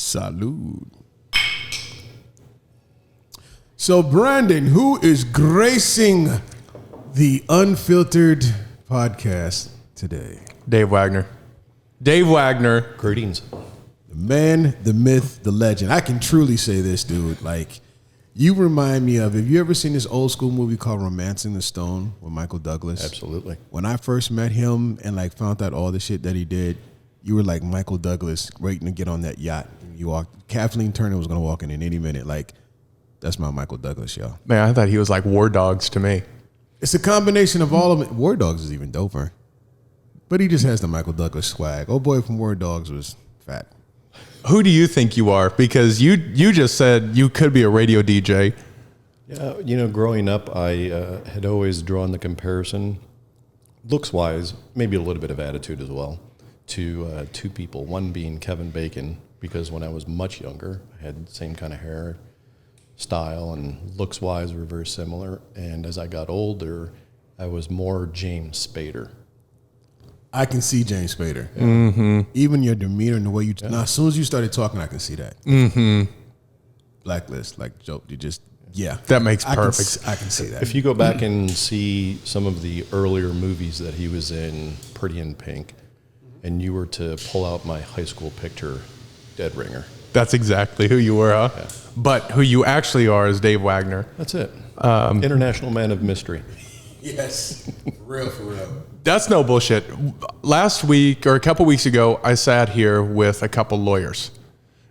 Salud. So, Brandon, who is gracing the Unfiltered podcast today? Dave Wagner. Dave Wagner. Greetings. The man, the myth, the legend. I can truly say this, dude. Like, you remind me of, have you ever seen this old school movie called Romancing the Stone with Michael Douglas? Absolutely. When I first met him and like found out all the shit that he did, you were like Michael Douglas waiting to get on that yacht. You walked. Kathleen Turner was going to walk in any minute. Like, that's my Michael Douglas, y'all. Man, I thought he was like War Dogs to me. It's a combination of all of it. War Dogs is even doper. But he just has the Michael Douglas swag. Old boy from War Dogs was fat. Who do you think you are? Because you just said you could be a radio DJ. Yeah, growing up, I had always drawn the comparison, looks-wise, maybe a little bit of attitude as well, to two people. One being Kevin Bacon, because when I was much younger, I had the same kind of hair style, and looks-wise were very similar. And as I got older, I was more James Spader. I can see James Spader. Yeah. Mm-hmm. Even your demeanor and the way you... Yeah. Now, as soon as you started talking, I can see that. Mm-hmm. Blacklist, like, Joe, you just... Yeah. That makes perfect. I can see that. If you go back and see some of the earlier movies that he was in, Pretty in Pink, and you were to pull out my high school picture, Dead Ringer. That's exactly who you were, huh? Yeah. But who you actually are is Dave Wagner. That's it. International man of mystery. Yes. For real. That's no bullshit. Last week, or a couple weeks ago, I sat here with a couple lawyers.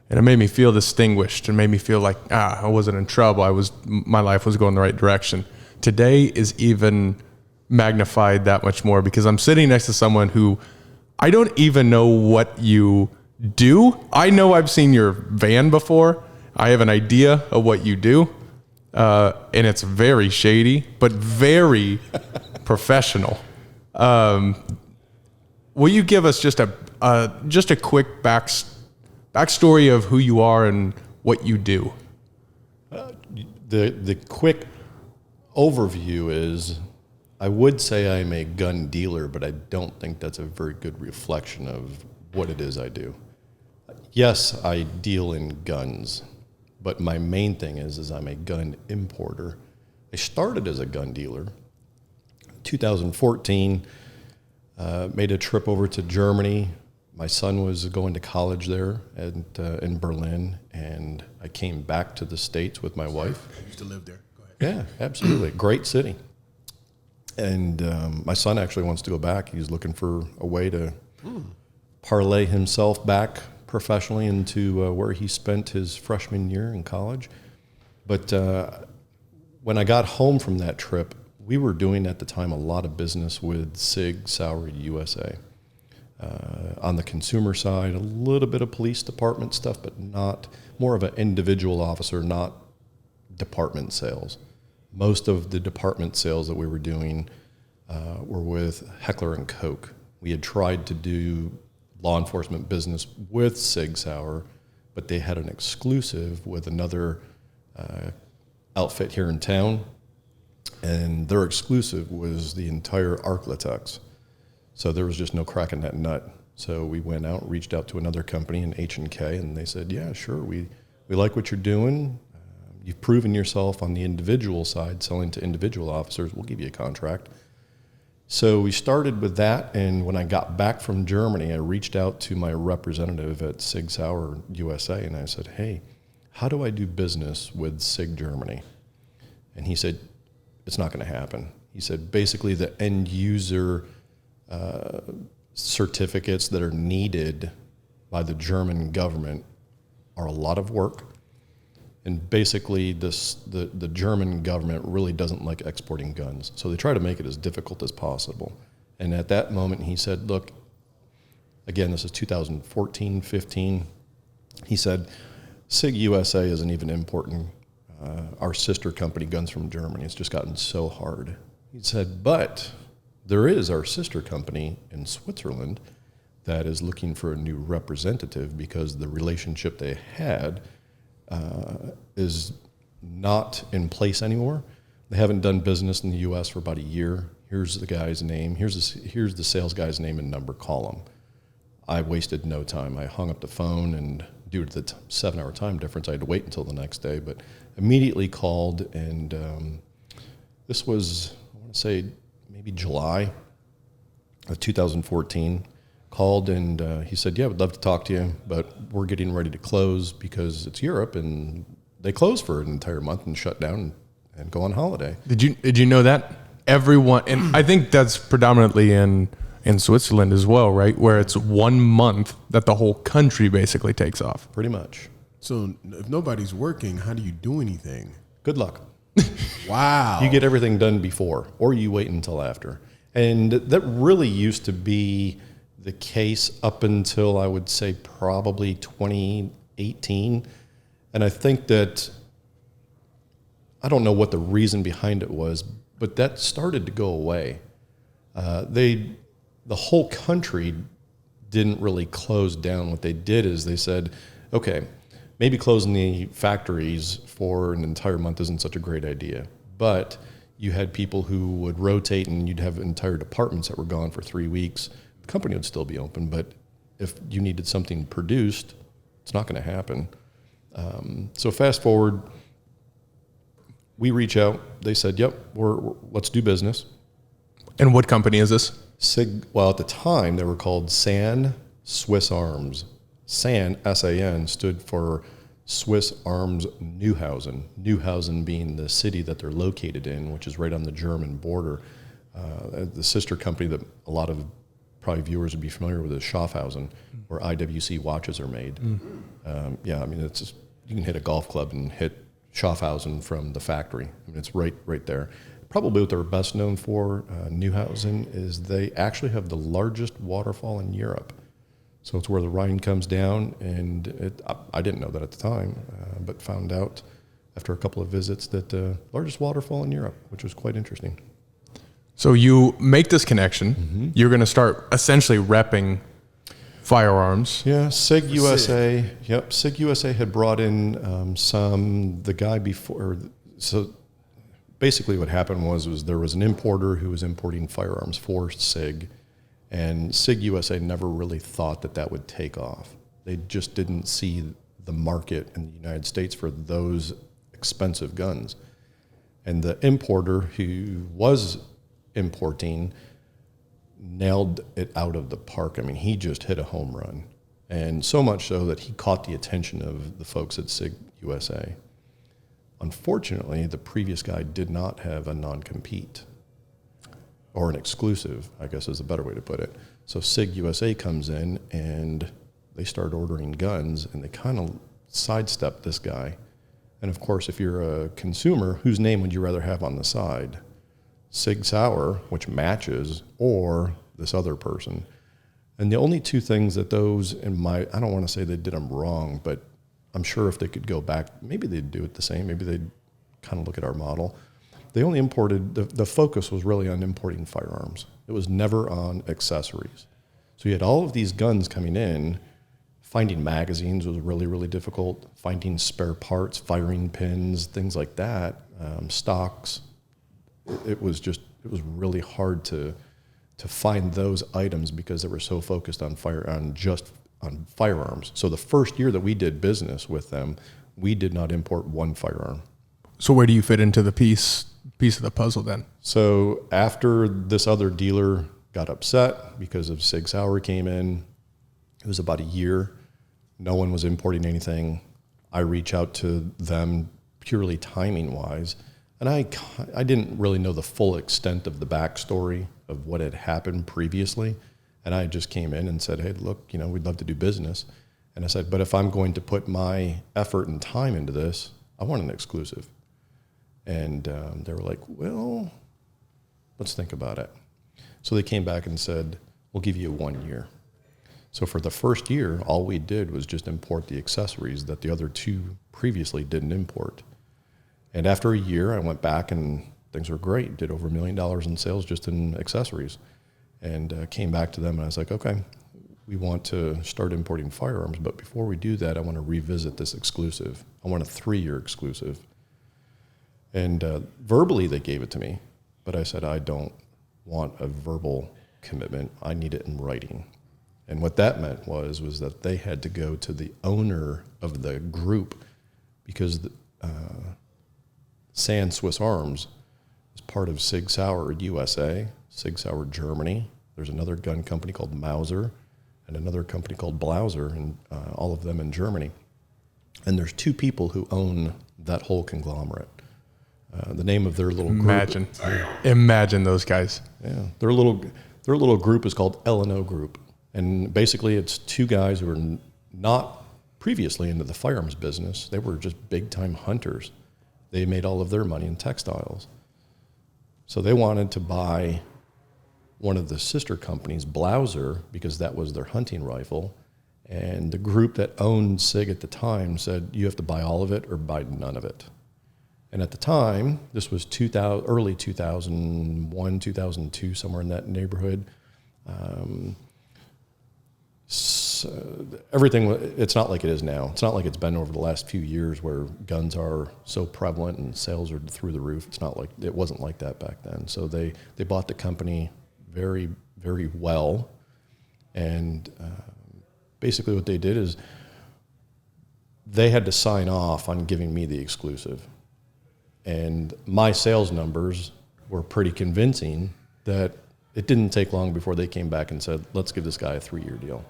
And it made me feel distinguished and made me feel like, I wasn't in trouble. My life was going the right direction. Today is even magnified that much more because I'm sitting next to someone who I don't even know what you do. I know I've seen your van before. I have an idea of what you do. And it's very shady, but very professional. Will you give us just a quick backstory of who you are and what you do? The quick overview is, I would say I'm a gun dealer, but I don't think that's a very good reflection of what it is I do. Yes, I deal in guns, but my main thing is I'm a gun importer. I started as a gun dealer. 2014, made a trip over to Germany. My son was going to college there in Berlin, and I came back to the States with my wife. I used to live there. Go ahead. Yeah, absolutely. Great city. And my son actually wants to go back. He's looking for a way to parlay himself back professionally into where he spent his freshman year in college. But when I got home from that trip, we were doing at the time a lot of business with Sig Sauer USA. On the consumer side, a little bit of police department stuff, but not more of an individual officer, not department sales. Most of the department sales that we were doing were with Heckler & Koch. We had tried to do law enforcement business with Sig Sauer, but they had an exclusive with another outfit here in town, and their exclusive was the entire Arklatex. So there was just no cracking that nut. So we went out, reached out to another company in H&K, and they said, yeah, sure, we like what you're doing. You've proven yourself on the individual side, selling to individual officers. We'll give you a contract. So we started with that, and when I got back from Germany, I reached out to my representative at Sig Sauer USA, and I said, hey, how do I do business with Sig Germany? And he said, it's not going to happen. He said, basically the end user certificates that are needed by the German government are a lot of work. And basically, the German government really doesn't like exporting guns. So they try to make it as difficult as possible. And at that moment, he said, look, again, this is 2014, 15. He said, SIG USA isn't even importing our sister company guns from Germany. It's just gotten so hard. He said, but there is our sister company in Switzerland that is looking for a new representative because the relationship they had is not in place anymore. They haven't done business in the U.S. for about a year. Here's the guy's name. Here's the sales guy's name and number. Call him. I wasted no time. I hung up the phone and due to the 7-hour time difference, I had to wait until the next day, but immediately called, and this was, I want to say, maybe July of 2014. Called, and he said, yeah, we'd love to talk to you, but we're getting ready to close because it's Europe, and they close for an entire month and shut down and go on holiday. Did you know that? Everyone, and I think that's predominantly in Switzerland as well, right? Where it's 1 month that the whole country basically takes off. Pretty much. So if nobody's working, how do you do anything? Good luck. Wow. You get everything done before, or you wait until after. And that really used to be the case up until, I would say, probably 2018. And I think that, I don't know what the reason behind it was, but that started to go away. The whole country didn't really close down. What they did is they said, okay, maybe closing the factories for an entire month isn't such a great idea. But you had people who would rotate, and you'd have entire departments that were gone for 3 weeks. The company would still be open, but if you needed something produced, it's not going to happen. So fast forward, we reach out. They said, yep, let's do business. And what company is this? Well, at the time, they were called SAN Swiss Arms. SAN, S-A-N, stood for Swiss Arms Neuhausen. Neuhausen being the city that they're located in, which is right on the German border. The sister company that a lot of probably viewers would be familiar with is Schaffhausen, where IWC watches are made. Yeah, I mean, it's just, you can hit a golf club and hit Schaffhausen from the factory. I mean, it's right there. Probably what they're best known for, Neuhausen, is they actually have the largest waterfall in Europe. So it's where the Rhine comes down, and I didn't know that at the time, but found out after a couple of visits that largest waterfall in Europe, which was quite interesting. So you make this connection. You're going to start essentially repping firearms. Yeah, SIG USA. Yep, SIG USA had brought in the guy before. So basically what happened was there was an importer who was importing firearms for SIG, and SIG USA never really thought that would take off. They just didn't see the market in the United States for those expensive guns. And the importer who was importing nailed it out of the park. I mean, he just hit a home run. And so much so that he caught the attention of the folks at SIG USA. Unfortunately, the previous guy did not have a non-compete, or an exclusive, I guess is a better way to put it. So SIG USA comes in, and they start ordering guns, and they kind of sidestep this guy. And of course, if you're a consumer, whose name would you rather have on the side? Sig Sauer, which matches, or this other person. And the only two things that those I don't want to say they did them wrong, but I'm sure if they could go back, maybe they'd do it the same. Maybe they'd kind of look at our model. They only imported, the focus was really on importing firearms. It was never on accessories. So you had all of these guns coming in. Finding magazines was really, really difficult. Finding spare parts, firing pins, things like that, stocks. It was really hard to find those items because they were so focused on firearms. So the first year that we did business with them, we did not import one firearm. So where do you fit into the piece of the puzzle then? So after this other dealer got upset because of Sig Sauer came in, it was about a year. No one was importing anything. I reach out to them purely timing wise. And I didn't really know the full extent of the backstory of what had happened previously. And I just came in and said, hey, look, we'd love to do business. And I said, but if I'm going to put my effort and time into this, I want an exclusive. And they were like, well, let's think about it. So they came back and said, we'll give you 1 year. So for the first year, all we did was just import the accessories that the other two previously didn't import. And after a year, I went back and things were great. Did over $1 million in sales just in accessories. And came back to them and I was like, okay, we want to start importing firearms. But before we do that, I want to revisit this exclusive. I want a 3-year exclusive. And verbally, they gave it to me. But I said, I don't want a verbal commitment. I need it in writing. And what that meant was that they had to go to the owner of the group, because Sand Swiss Arms is part of Sig Sauer USA, Sig Sauer Germany. There's another gun company called Mauser and another company called Blauser, and all of them in Germany. And there's two people who own that whole conglomerate. The name of their little group. Imagine those guys. Yeah, their little group is called L&O Group, and basically it's two guys who are not previously into the firearms business. They were just big time hunters. They made all of their money in textiles, so they wanted to buy one of the sister companies, Blauser, because that was their hunting rifle. And the group that owned SIG at the time said, you have to buy all of it or buy none of it. And at the time, this was early 2001, 2002, somewhere in that neighborhood. Everything, it's not like it is now. It's not like it's been over the last few years where guns are so prevalent and sales are through the roof. It wasn't like that back then. So they bought the company very, very well. And basically what they did is they had to sign off on giving me the exclusive. And my sales numbers were pretty convincing that it didn't take long before they came back and said, let's give this guy a 3-year deal.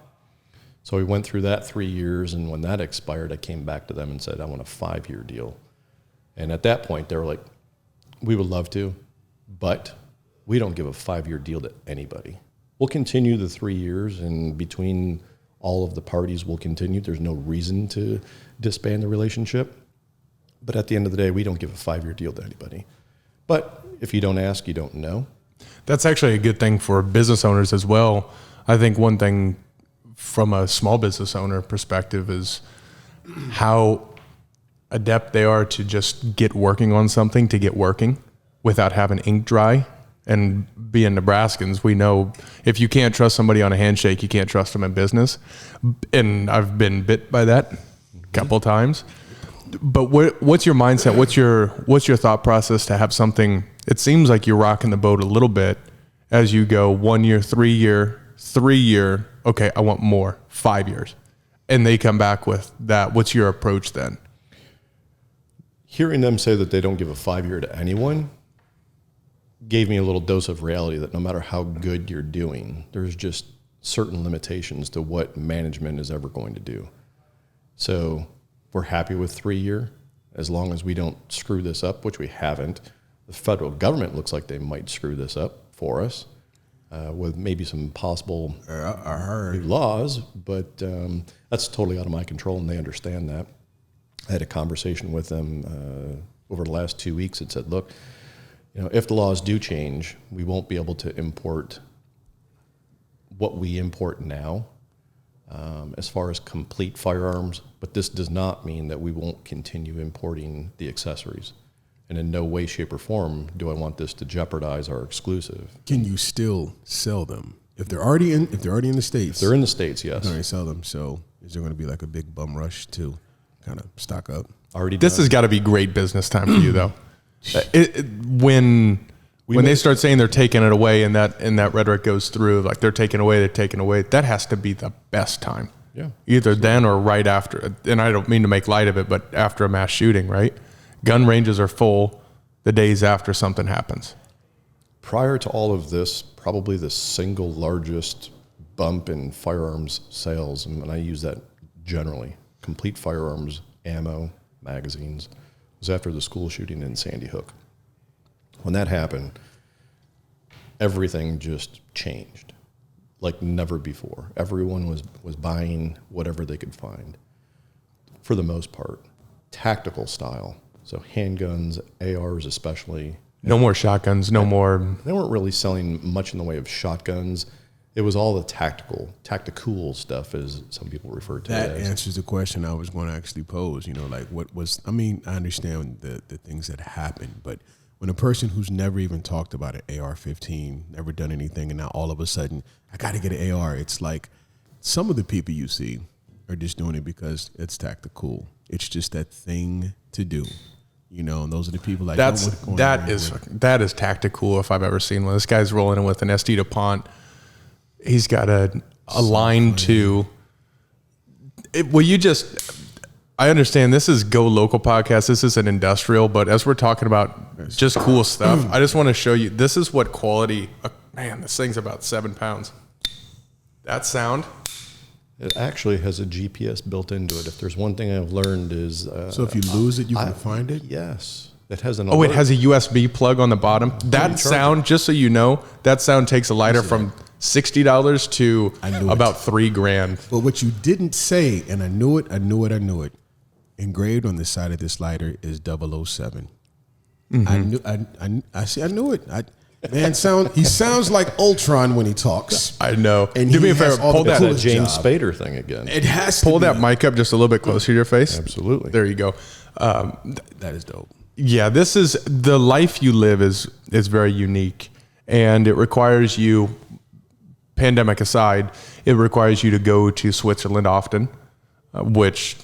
So we went through that 3 years, and when that expired, I came back to them and said, I want a 5-year deal. And at that point, they were like, we would love to, but we don't give a 5-year deal to anybody. We'll continue the 3 years, and between all of the parties, we'll continue. There's no reason to disband the relationship. But at the end of the day, we don't give a 5-year deal to anybody. But if you don't ask, you don't know. That's actually a good thing for business owners as well. I think one thing from a small business owner perspective is how adept they are to just get working on something to get working without having ink dry. And being Nebraskans, we know if you can't trust somebody on a handshake, you can't trust them in business. And I've been bit by that a couple times. But what's your mindset? What's your thought process to have something? It seems like you're rocking the boat a little bit as you go 1 year, 3 year, 3 year. Okay, I want more, 5 years. And they come back with that. What's your approach then? Hearing them say that they don't give a 5-year to anyone gave me a little dose of reality that no matter how good you're doing, there's just certain limitations to what management is ever going to do. So we're happy with 3 year, as long as we don't screw this up, which we haven't. The federal government looks like they might screw this up for us with maybe some possible new laws, but that's totally out of my control, and they understand that. I had a conversation with them over the last 2 weeks and said, look, if the laws do change, we won't be able to import what we import now as far as complete firearms, but this does not mean that we won't continue importing the accessories. And in no way, shape, or form do I want this to jeopardize our exclusive. Can you still sell them if they're already in the States? If they're in the States, yes. You can sell them. So is there going to be like a big bum rush to kind of stock up? This has got to be great business time for you, though. When they start saying they're taking it away and that rhetoric goes through, like they're taking away, that has to be the best time. Yeah. Either then or right after. And I don't mean to make light of it, but after a mass shooting, right? Gun ranges are full the days after something happens. Prior to all of this, probably the single largest bump in firearms sales, and I use that generally, complete firearms, ammo, magazines, was after the school shooting in Sandy Hook. When that happened, everything just changed like never before. Everyone was buying whatever they could find, for the most part, tactical style. So handguns, ARs especially. No more shotguns, no more. They weren't really selling much in the way of shotguns. It was all the tactical stuff, as some people refer to it as. That answers the question I was going to actually pose. I understand the things that happened, but when a person who's never even talked about an AR-15, never done anything, and now all of a sudden, I got to get an AR, it's like some of the people you see are just doing it because it's tactical. It's just that thing to do. And those are the people like that is tactical if I've ever seen one. This guy's rolling in with an SD DuPont. He's got a aligned to it. Well, I understand this is Go Local podcast. This is an industrial, but as we're talking about just cool stuff, I just want to show you, this is what quality, man, this thing's about 7 pounds. That sound. It actually has a GPS built into it. If there's one thing I've learned is... so if you lose it, you can find it? Yes. It has an alert. Oh, it has a USB plug on the bottom. That sound, just so you know, that sound takes a lighter from $60 to about $3,000. But what you didn't say, and I knew it. Engraved on the side of this lighter is 007. Mm-hmm. I knew it. He sounds like Ultron when he talks. I know. And do me a favor, pull that James Spader thing again. It has to pull that mic up just a little bit closer to your face. Absolutely. There you go. That is dope. Yeah, this is the life you live is very unique, and it requires you, pandemic aside, it requires you to go to Switzerland often, which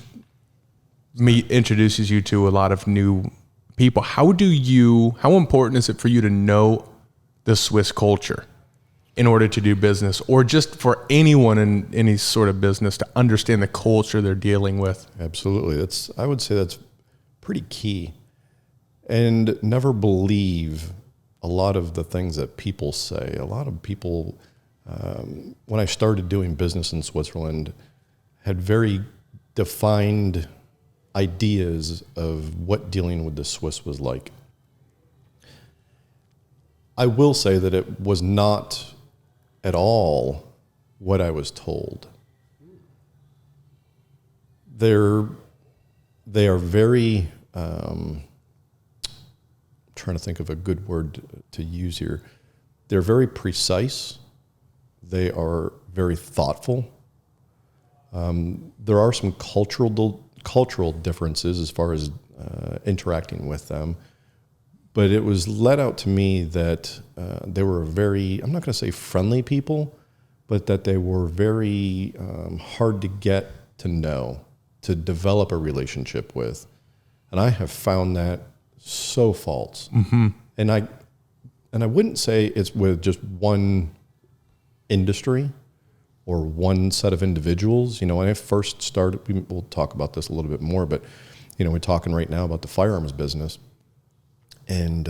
introduces you to a lot of new people. How important is it for you to know the Swiss culture in order to do business, or just for anyone in any sort of business to understand the culture they're dealing with? Absolutely. I would say that's pretty key. And never believe a lot of the things that people say. A lot of people, when I started doing business in Switzerland, had very defined ideas of what dealing with the Swiss was like. I will say that it was not at all what I was told. They are very, trying to think of a good word to use here. They're very precise. They are very thoughtful. There are some cultural differences as far as interacting with them, but it was let out to me that they were very, I'm not going to say friendly people, but that they were very hard to get to know, to develop a relationship with. And I have found that so false. Mm-hmm. And I wouldn't say it's with just one industry or one set of individuals. You know, when I first started, we'll talk about this a little bit more, but, you know, we're talking right now about the firearms business. And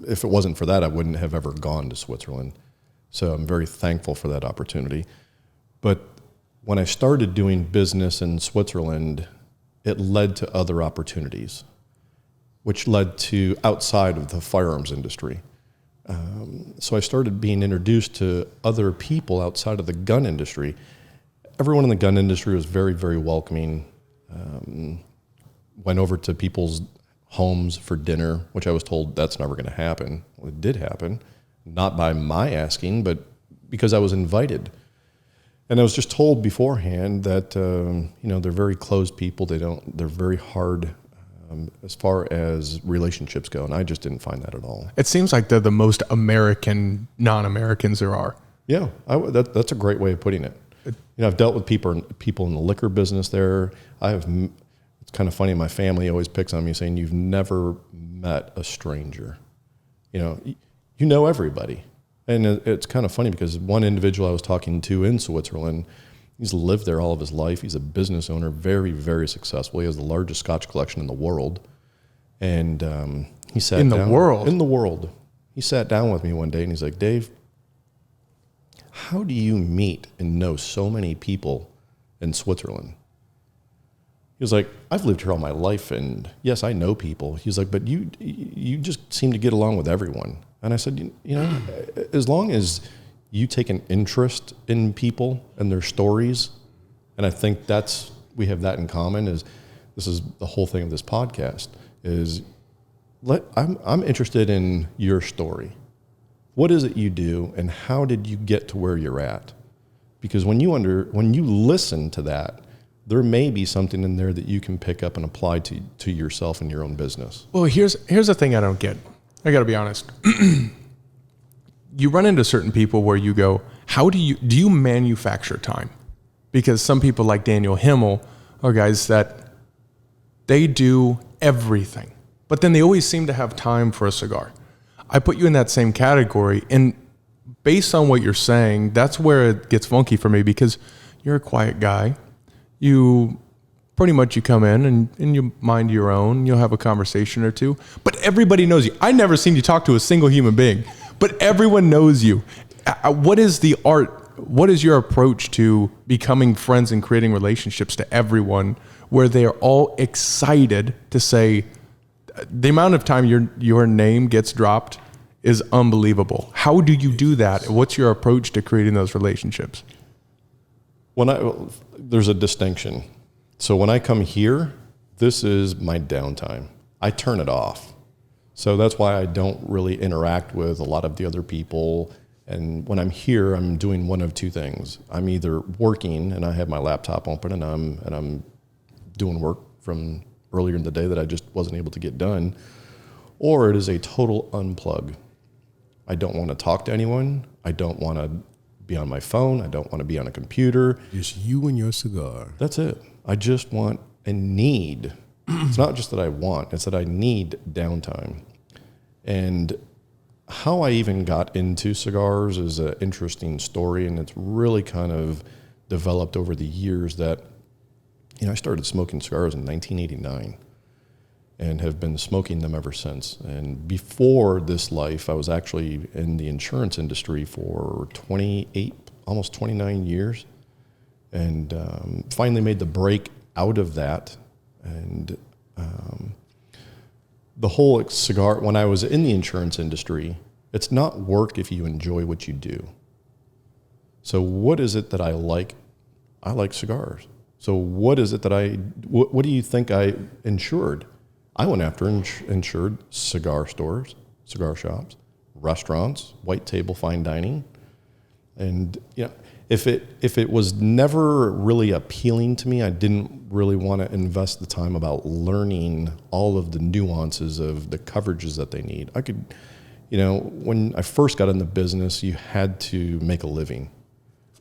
if it wasn't for that, I wouldn't have ever gone to Switzerland. So I'm very thankful for that opportunity. But when I started doing business in Switzerland, it led to other opportunities, which led to outside of the firearms industry. So I started being introduced to other people outside of the gun industry. Everyone in the gun industry was very, very welcoming. Went over to people's homes for dinner, which I was told that's never going to happen. Well, it did happen, not by my asking, but because I was invited. And I was just told beforehand that they're very closed people. They're very hard as far as relationships go, and I just didn't find that at all. It seems like they're the most American non-Americans there are. Yeah, that's a great way of putting it. I've dealt with people in the liquor business there. It's kind of funny. My family always picks on me saying, "You've never met a stranger." You know everybody, and it's kind of funny because one individual I was talking to in Switzerland, he's lived there all of his life. He's a business owner, very, very successful. He has the largest Scotch collection in the world. And he sat down. In the world. He sat down with me one day and he's like, "Dave, how do you meet and know so many people in Switzerland?" He was like, "I've lived here all my life, and yes, I know people." He's like, "But you just seem to get along with everyone." And I said, as long as you take an interest in people and their stories, and I think we have that in common. This is the whole thing of this podcast. I'm interested in your story. What is it you do, and how did you get to where you're at? Because when you listen to that, there may be something in there that you can pick up and apply to yourself and your own business. Well, here's the thing I don't get. I got to be honest. You run into certain people where you go, how do you manufacture time? Because some people like Daniel Himmel are guys that they do everything, but then they always seem to have time for a cigar. I put you in that same category, and based on what you're saying, that's where it gets funky for me, because you're a quiet guy. You pretty much, you come in and you mind your own. You'll have a conversation or two, but everybody knows you. I never seen you talk to a single human being, but everyone knows you. What is the art? What is your approach to becoming friends and creating relationships to everyone, where they are all excited to say, the amount of time your name gets dropped is unbelievable. How do you do that? What's your approach to creating those relationships? There's a distinction. So when I come here, this is my downtime. I turn it off. So that's why I don't really interact with a lot of the other people. And when I'm here, I'm doing one of two things. I'm either working and I have my laptop open and I'm doing work from earlier in the day that I just wasn't able to get done, or it is a total unplug. I don't want to talk to anyone. I don't want to be on my phone. I don't want to be on a computer. Just you and your cigar. That's it. I just want and need. It's not just that I want, it's that I need downtime. And how I even got into cigars is an interesting story, and it's really kind of developed over the years that, I started smoking cigars in 1989 and have been smoking them ever since. And before this life, I was actually in the insurance industry for 28, almost 29 years, and finally made the break out of that. And the whole cigar, when I was in the insurance industry, it's not work if you enjoy what you do. So what is it that I like? I like cigars. So what is it that what do you think I insured? I went after insured cigar stores, cigar shops, restaurants, white table fine dining. And if it was never really appealing to me, I didn't really want to invest the time about learning all of the nuances of the coverages that they need. I could, when I first got in the business, you had to make a living.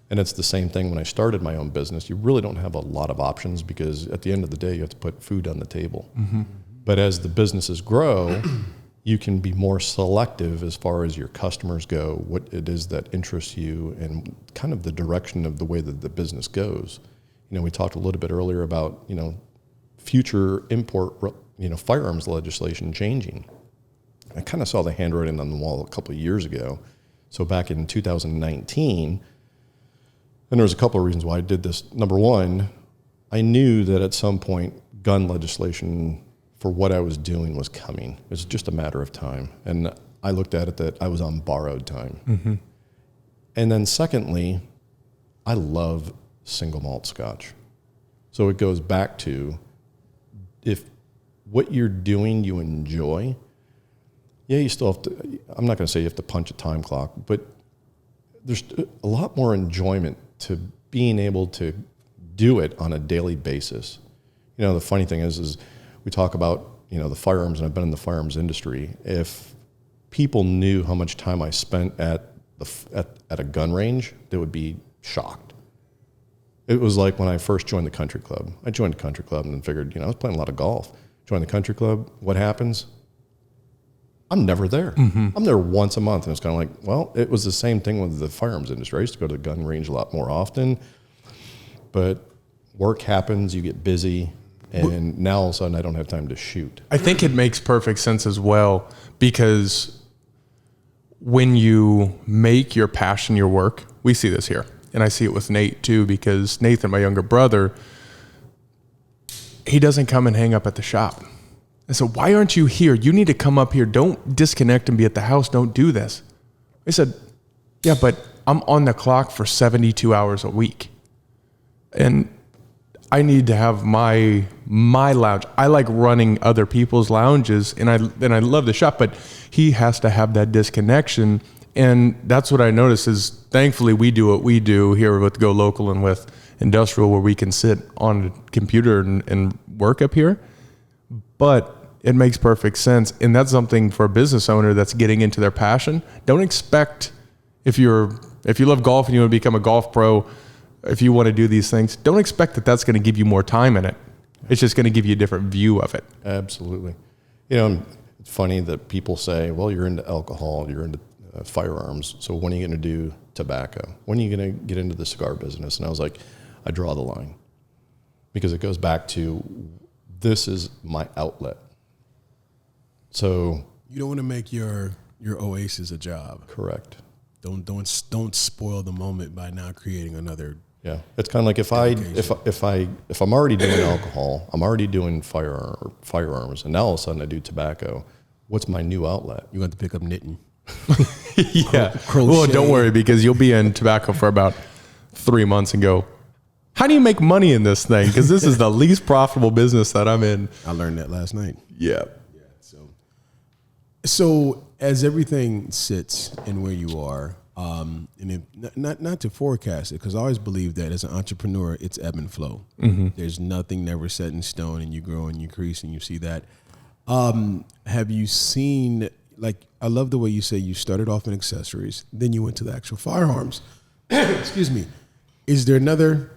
And it's the same thing when I started my own business. You really don't have a lot of options, because at the end of the day, you have to put food on the table. Mm-hmm. But as the businesses grow, you can be more selective as far as your customers go, what it is that interests you, and kind of the direction of the way that the business goes. We talked a little bit earlier about, future import, firearms legislation changing. I kind of saw the handwriting on the wall a couple of years ago. So back in 2019, and there was a couple of reasons why I did this. Number one, I knew that at some point gun legislation for what I was doing was coming. It was just a matter of time. And I looked at it that I was on borrowed time. Mm-hmm. And then secondly, I love single malt Scotch. So it goes back to, if what you're doing you enjoy, you still have to, I'm not going to say you have to punch a time clock, but there's a lot more enjoyment to being able to do it on a daily basis. The funny thing is we talk about, the firearms, and I've been in the firearms industry. If people knew how much time I spent at a gun range, they would be shocked. It was like when I first joined the country club. I joined the country club and then figured, I was playing a lot of golf. Joined the country club, what happens? I'm never there. Mm-hmm. I'm there once a month. And it's kind of like, well, it was the same thing with the firearms industry. I used to go to the gun range a lot more often, but work happens, you get busy, and now all of a sudden I don't have time to shoot. I think it makes perfect sense as well, because when you make your passion your work, we see this here. And I see it with Nate too, because Nathan, my younger brother, he doesn't come and hang up at the shop. I said, why aren't you here? You need to come up here. Don't disconnect and be at the house. Don't do this. I said, yeah, but I'm on the clock for 72 hours a week. And I need to have my lounge. I like running other people's lounges, and I love the shop, but he has to have that disconnection. And that's what I notice is, thankfully, we do what we do here with Go Local and with Industrial, where we can sit on a computer and work up here. But it makes perfect sense. And that's something for a business owner that's getting into their passion. Don't expect, if you love golf and you want to become a golf pro, if you want to do these things, don't expect that that's going to give you more time in it. It's just going to give you a different view of it. Absolutely. It's funny that people say, well, you're into alcohol, you're into firearms. So when are you going to do tobacco? When are you going to get into the cigar business? And I was like, I draw the line, because it goes back to, this is my outlet. So you don't want to make your oasis a job. Correct. Don't spoil the moment by now creating another. Yeah, it's kind of like if I'm already doing alcohol, I'm already doing firearms, and now all of a sudden I do tobacco. What's my new outlet? You want to pick up knitting. Yeah. Crochet. Well, don't worry, because you'll be in tobacco for about 3 months and go, how do you make money in this thing? Because this is the least profitable business that I'm in. I learned that last night. Yeah. So as everything sits in where you are, and not to forecast it, because I always believe that as an entrepreneur, it's ebb and flow. Mm-hmm. There's nothing never set in stone, and you grow and you increase, and you see that. Have you seen, like, I love the way you say you started off in accessories, then you went to the actual firearms. Excuse me. Is there another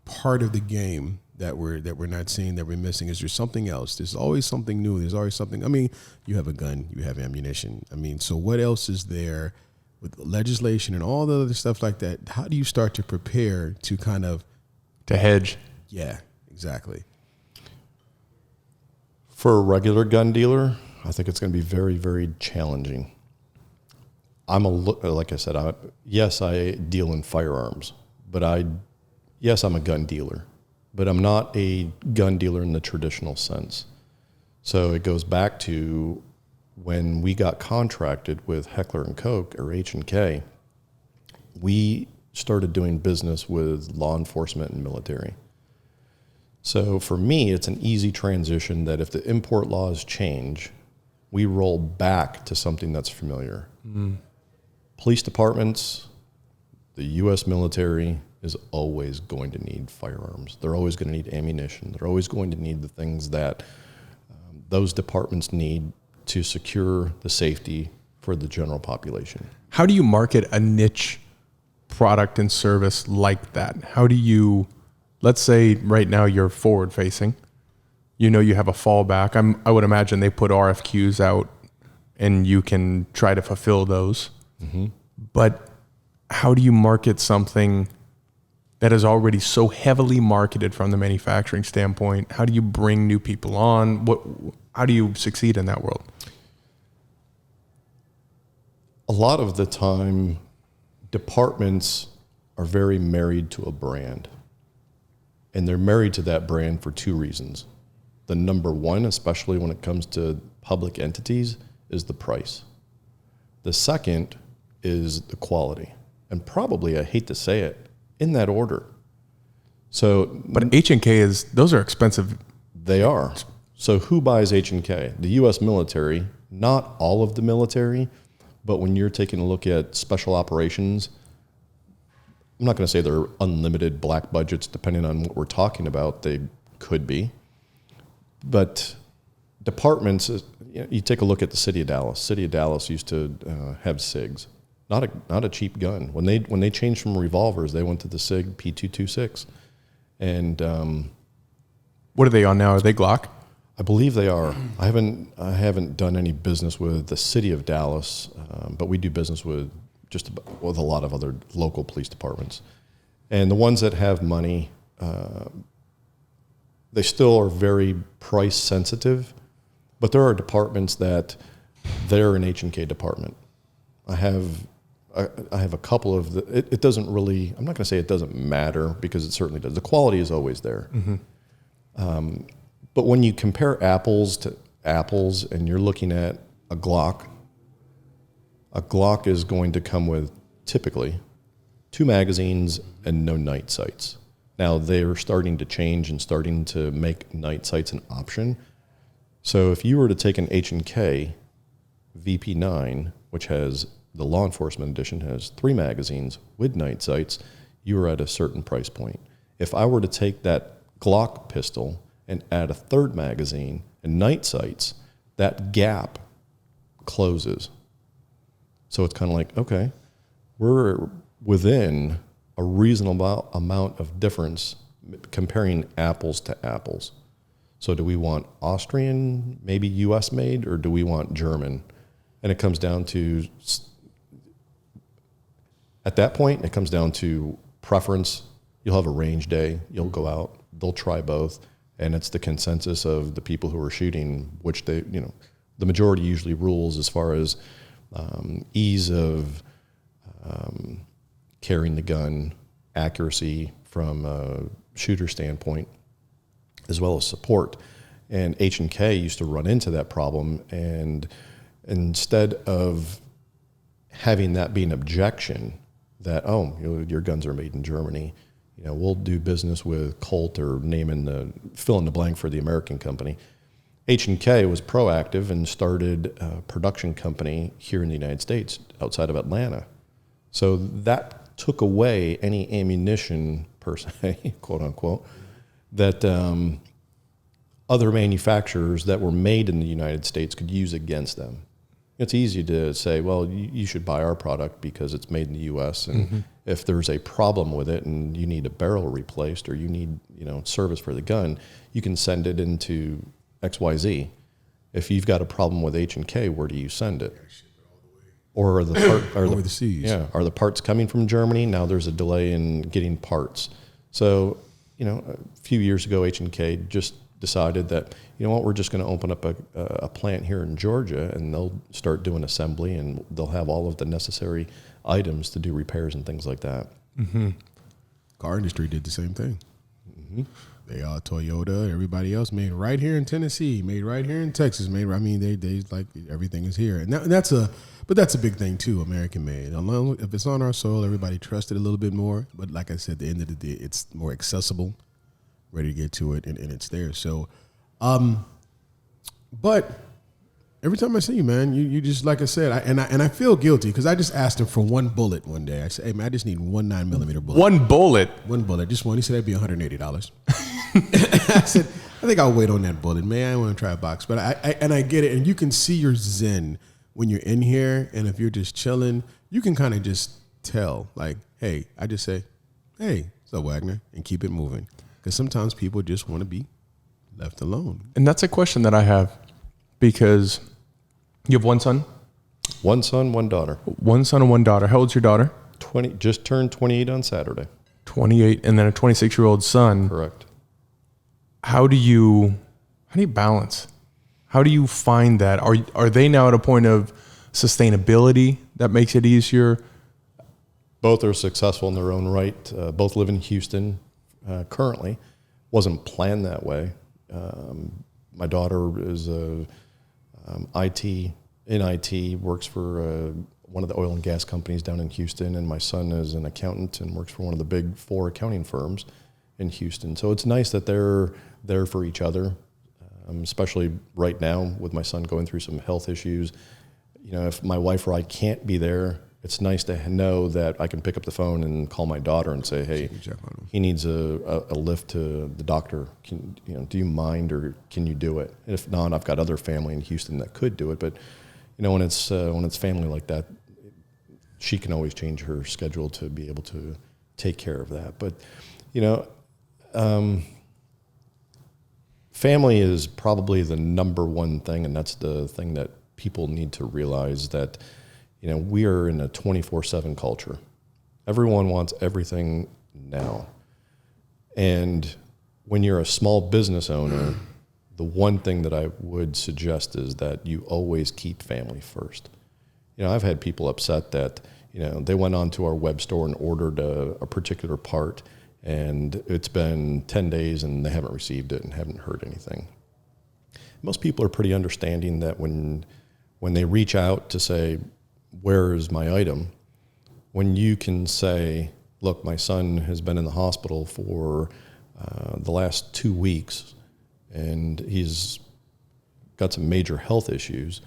part of the game that we're not seeing, that we're missing? Is there something else? There's always something new. There's always something. I mean, you have a gun, you have ammunition. I mean, so what else is there with legislation and all the other stuff like that? How do you start to prepare to kind of To hedge. Yeah, exactly. For a regular gun dealer, I think it's going to be very, very challenging. Like I said, yes, I deal in firearms, but yes, I'm a gun dealer, but I'm not a gun dealer in the traditional sense. So it goes back to when we got contracted with Heckler & Koch, or H&K, we started doing business with law enforcement and military. So for me, it's an easy transition that if the import laws change, we roll back to something that's familiar. Mm. Police departments, the U.S. military is always going to need firearms. They're always going to need ammunition. They're always going to need the things that those departments need to secure the safety for the general population. How do you market a niche product and service like that? How do you, let's say right now you're forward facing, you know, you have a fallback. I would imagine they put RFQs out and you can try to fulfill those. Mm-hmm. But how do you market something that is already so heavily marketed from the manufacturing standpoint? How do you bring new people on? How do you succeed in that world? A lot of the time, departments are very married to a brand. And they're married to that brand for two reasons. The number one, especially when it comes to public entities, is the price. The second is the quality. And probably, I hate to say it, in that order. So, but H&K those are expensive. They are. So who buys H&K? The U.S. military, not all of the military, but when you're taking a look at special operations, I'm not going to say they're unlimited black budgets, depending on what we're talking about. They could be. But departments, you take a look at the city of Dallas. City of Dallas used to have SIGs. Not a cheap gun. When they changed from revolvers, they went to the SIG P226. And what are they on now? Are they Glock? I believe they are. I haven't done any business with the city of Dallas, but we do business with with a lot of other local police departments. And the ones that have money, they still are very price sensitive, but there are departments that they're an H&K department. I have a couple of it doesn't really, I'm not going to say it doesn't matter, because it certainly does. The quality is always there. Mm-hmm. But when you compare apples to apples and you're looking at a Glock is going to come with typically 2 magazines and no night sights. Now they're starting to change and starting to make night sights an option. So if you were to take an H&K VP9, which has the law enforcement edition, has 3 magazines with night sights, you are at a certain price point. If I were to take that Glock pistol and add a 3rd magazine and night sights, that gap closes. So it's kind of like, okay, we're within a reasonable amount of difference comparing apples to apples. So do we want Austrian, maybe US made, or do we want German? And it comes down to, at that point, it comes down to preference. You'll have a range day. You'll go out. They'll try both. And it's the consensus of the people who are shooting, which they, the majority usually rules as far as ease of carrying the gun, accuracy from a shooter standpoint, as well as support. And H&K used to run into that problem, and instead of having that be an objection that, your guns are made in Germany, we'll do business with Colt or fill in the blank for the American company. H&K was proactive and started a production company here in the United States outside of Atlanta. So that took away any ammunition, per se, quote unquote, that other manufacturers that were made in the United States could use against them. It's easy to say, well, you should buy our product because it's made in the U.S. And if there's a problem with it and you need a barrel replaced or you need service for the gun, you can send it into XYZ. If you've got a problem with H&K, where do you send it? Or are overseas? Yeah, are the parts coming from Germany? Now there's a delay in getting parts. So a few years ago, H&K just decided that, we're just going to open up a plant here in Georgia, and they'll start doing assembly, and they'll have all of the necessary items to do repairs and things like that. Mm-hmm. Car industry did the same thing. Mm-hmm. They Toyota, everybody else made right here in Tennessee, made right here in Texas, they like everything is here, and that's a big thing too, American made. If it's on our soil, everybody trusts it a little bit more. But like I said, at the end of the day, it's more accessible, ready to get to it, and it's there. So, but every time I see you, man, you just, like I said, I feel guilty because I just asked him for one bullet one day. I said, hey man, I just need one 9mm bullet. One bullet, just one. He said that'd be $180. I said, I think I'll wait on that bullet, man. I want to try a box, but I get it, and you can see your zen when you're in here, and if you're just chilling, you can kind of just tell, like, hey, I just say, hey, what's up, Wagner, and keep it moving, because sometimes people just want to be left alone. And that's a question that I have, because you have one son? One son, one daughter. One son and one daughter. How old's your daughter? 20, just turned 28 on Saturday. 28, and then a 26-year-old son. Correct. How do you balance? How do you find that? Are they now at a point of sustainability that makes it easier? Both are successful in their own right. Both live in Houston currently. Wasn't planned that way. My daughter is in IT, works for one of the oil and gas companies down in Houston, and my son is an accountant and works for one of the big 4 accounting firms in Houston. So it's nice that they're there for each other, especially right now with my son going through some health issues. If my wife or I can't be there, it's nice to know that I can pick up the phone and call my daughter and say, hey, he needs a lift to the doctor. Do you mind, or can you do it? And if not, I've got other family in Houston that could do it. But when it's family like that, she can always change her schedule to be able to take care of that. But family is probably the number one thing, and that's the thing that people need to realize, that we are in a 24/7 culture. Everyone wants everything now. And when you're a small business owner, the one thing that I would suggest is that you always keep family first. I've had people upset that, they went onto our web store and ordered a particular part, and it's been 10 days and they haven't received it and haven't heard anything. Most people are pretty understanding that when they reach out to say, where is my item? When you can say, look, my son has been in the hospital for the last 2 weeks and he's got some major health issues,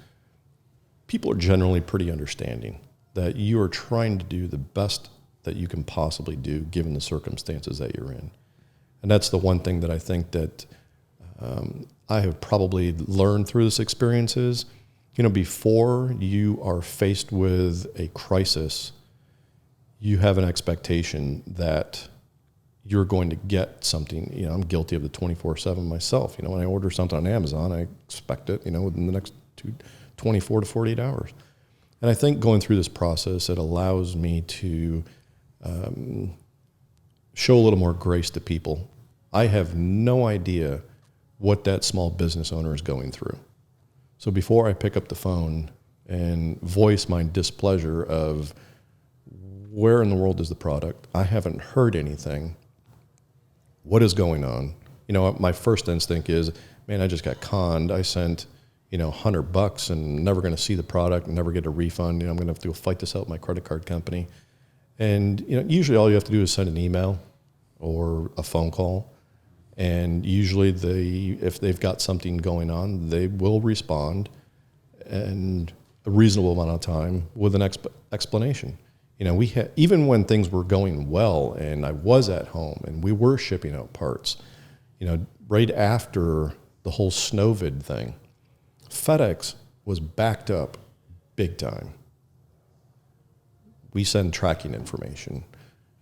people are generally pretty understanding that you are trying to do the best that you can possibly do given the circumstances that you're in. And that's the one thing that I think that I have probably learned through this experience is, before you are faced with a crisis, you have an expectation that you're going to get something. I'm guilty of the 24/7 myself. When I order something on Amazon, I expect it, within the next 24 to 48 hours. And I think going through this process, it allows me to show a little more grace to people. I have no idea what that small business owner is going through. So before I pick up the phone and voice my displeasure of where in the world is the product, I haven't heard anything. What is going on? You know, my first instinct is, man, I just got conned. I sent, $100 and never going to see the product and never get a refund. I'm going to have to go fight this out with my credit card company. And, usually all you have to do is send an email or a phone call. And usually if they've got something going on, they will respond and a reasonable amount of time with an explanation. Even when things were going well and I was at home and we were shipping out parts, right after the whole Snowvid thing, FedEx was backed up big time. We send tracking information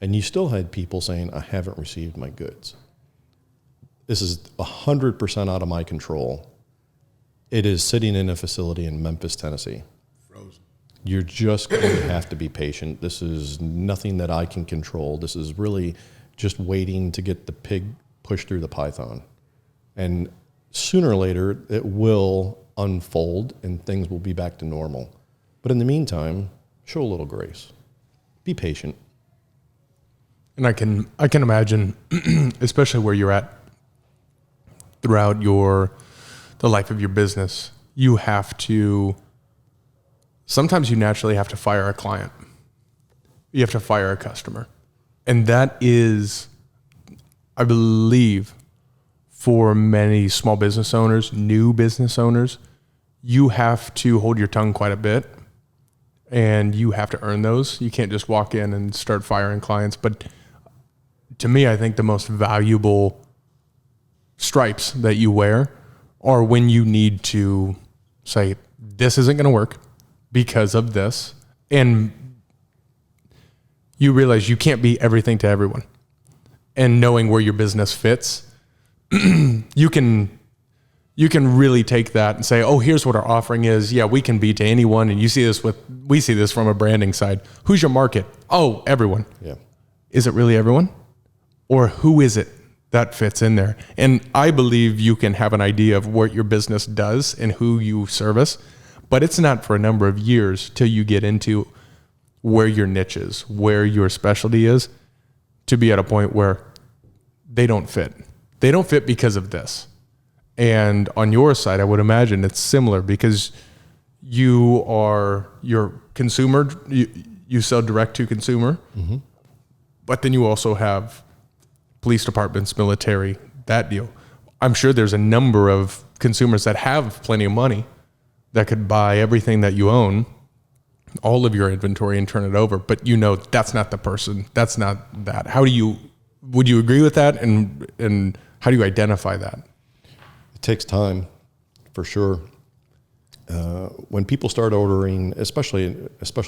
and you still had people saying, I haven't received my goods. This is 100% out of my control. It is sitting in a facility in Memphis, Tennessee. Frozen. You're just going to have to be patient. This is nothing that I can control. This is really just waiting to get the pig pushed through the python. And sooner or later, it will unfold and things will be back to normal. But in the meantime, show a little grace. Be patient. And I can imagine, especially where you're at throughout the life of your business, you have to, sometimes you naturally have to fire a client. You have to fire a customer. And that is, I believe, for many small business owners, new business owners, you have to hold your tongue quite a bit and you have to earn those. You can't just walk in and start firing clients. But to me, I think the most valuable stripes that you wear are when you need to say, this isn't going to work because of this. And you realize you can't be everything to everyone. And knowing where your business fits, you can really take that and say, oh, here's what our offering is. Yeah, we can be to anyone. And we see this from a branding side. Who's your market? Oh, everyone. Yeah. Is it really everyone? Or who is it that fits in there? And I believe you can have an idea of what your business does and who you service, but it's not for a number of years till you get into where your niche is, where your specialty is, to be at a point where they don't fit. They don't fit because of this. And on your side, I would imagine it's similar because you're consumer, you sell direct to consumer, mm-hmm. But then you also have police departments, military, that deal. I'm sure there's a number of consumers that have plenty of money that could buy everything that you own, all of your inventory, and turn it over. But that's not the person. That's not that. Would you agree with that? And how do you identify that? It takes time, for sure. When people start ordering, especially